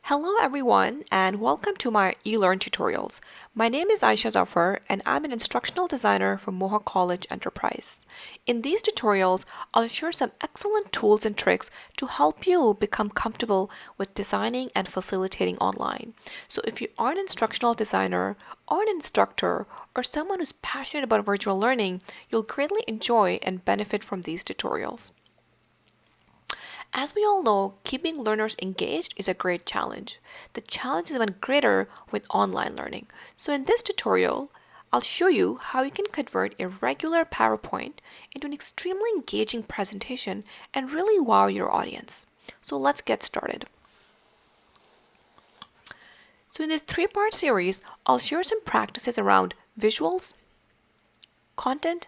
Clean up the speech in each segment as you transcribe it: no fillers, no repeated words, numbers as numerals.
Hello everyone and welcome to my eLearn tutorials. My name is Aisha Zafar and I'm an instructional designer for Mohawk College Enterprise. In these tutorials, I'll share some excellent tools and tricks to help you become comfortable with designing and facilitating online. So if you are an instructional designer or an instructor or someone who's passionate about virtual learning, you'll greatly enjoy and benefit from these tutorials. As we all know, keeping learners engaged is a great challenge. The challenge is even greater with online learning. So in this tutorial, I'll show you how you can convert a regular PowerPoint into an extremely engaging presentation and really wow your audience. So let's get started. So in this three-part series, I'll share some practices around visuals, content,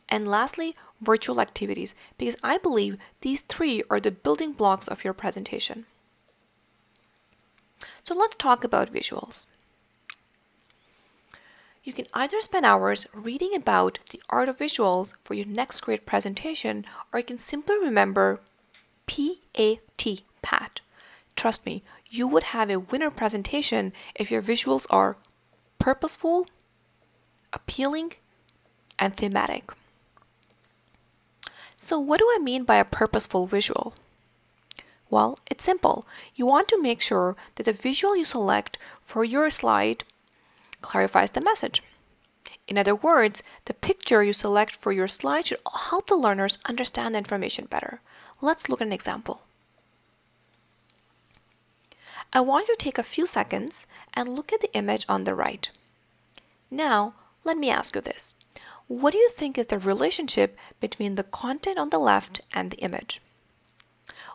and lastly, virtual activities, because I believe these three are the building blocks of your presentation. So let's talk about visuals. You can either spend hours reading about the art of visuals for your next great presentation, or you can simply remember PAT, PAT. Trust me, you would have a winner presentation if your visuals are purposeful, appealing, and thematic. So what do I mean by a purposeful visual? Well, it's simple. You want to make sure that the visual you select for your slide clarifies the message. In other words, the picture you select for your slide should help the learners understand the information better. Let's look at an example. I want you to take a few seconds and look at the image on the right. Now, let me ask you this. What do you think is the relationship between the content on the left and the image?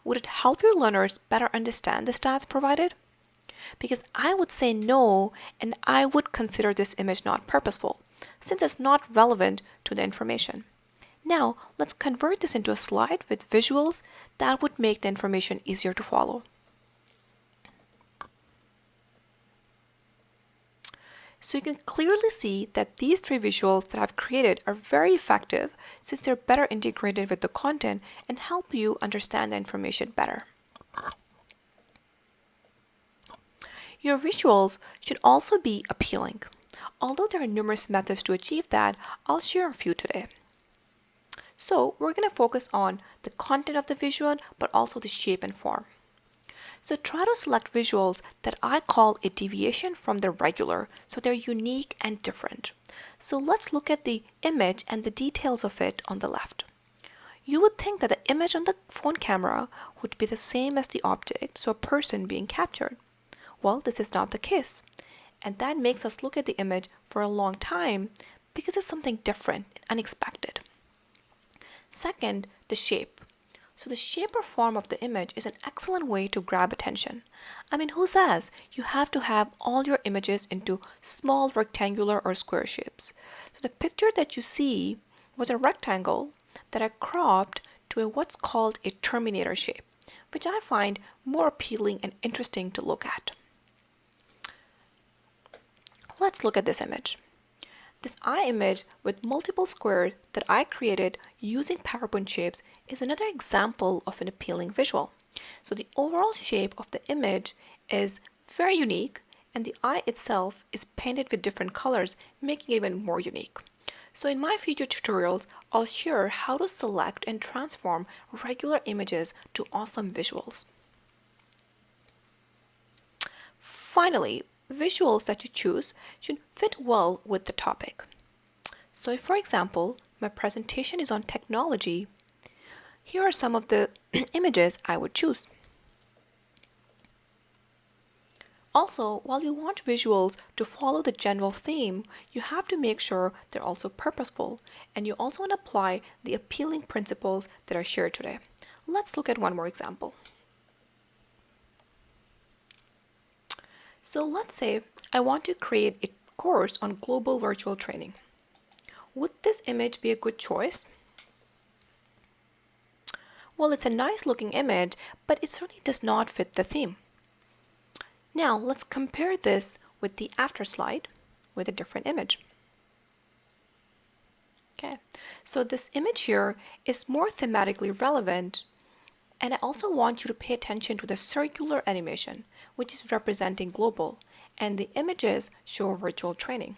Would it help your learners better understand the stats provided? Because I would say no, and I would consider this image not purposeful, since it's not relevant to the information. Now, let's convert this into a slide with visuals that would make the information easier to follow. So you can clearly see that these three visuals that I've created are very effective since they're better integrated with the content and help you understand the information better. Your visuals should also be appealing. Although there are numerous methods to achieve that, I'll share a few today. So we're going to focus on the content of the visual, but also the shape and form. So try to select visuals that I call a deviation from the regular, so they're unique and different. So let's look at the image and the details of it on the left. You would think that the image on the phone camera would be the same as the object, so a person being captured. Well, this is not the case. And that makes us look at the image for a long time because it's something different and unexpected. Second, the shape. So the shape or form of the image is an excellent way to grab attention. I mean, who says you have to have all your images into small rectangular or square shapes? So the picture that you see was a rectangle that I cropped to what's called a Terminator shape, which I find more appealing and interesting to look at. Let's look at this image. This eye image with multiple squares that I created using PowerPoint shapes is another example of an appealing visual. So the overall shape of the image is very unique and the eye itself is painted with different colors, making it even more unique. So in my future tutorials, I'll share how to select and transform regular images to awesome visuals. Finally, visuals that you choose should fit well with the topic. So if, for example, my presentation is on technology, here are some of the images I would choose. Also, while you want visuals to follow the general theme, you have to make sure they're also purposeful, and you also want to apply the appealing principles that are shared today. Let's look at one more example. So let's say I want to create a course on global virtual training. Would this image be a good choice? Well, it's a nice looking image, but it certainly does not fit the theme. Now let's compare this with the after slide with a different image. Okay, so this image here is more thematically relevant And I also want you to pay attention to the circular animation, which is representing global, and the images show virtual training.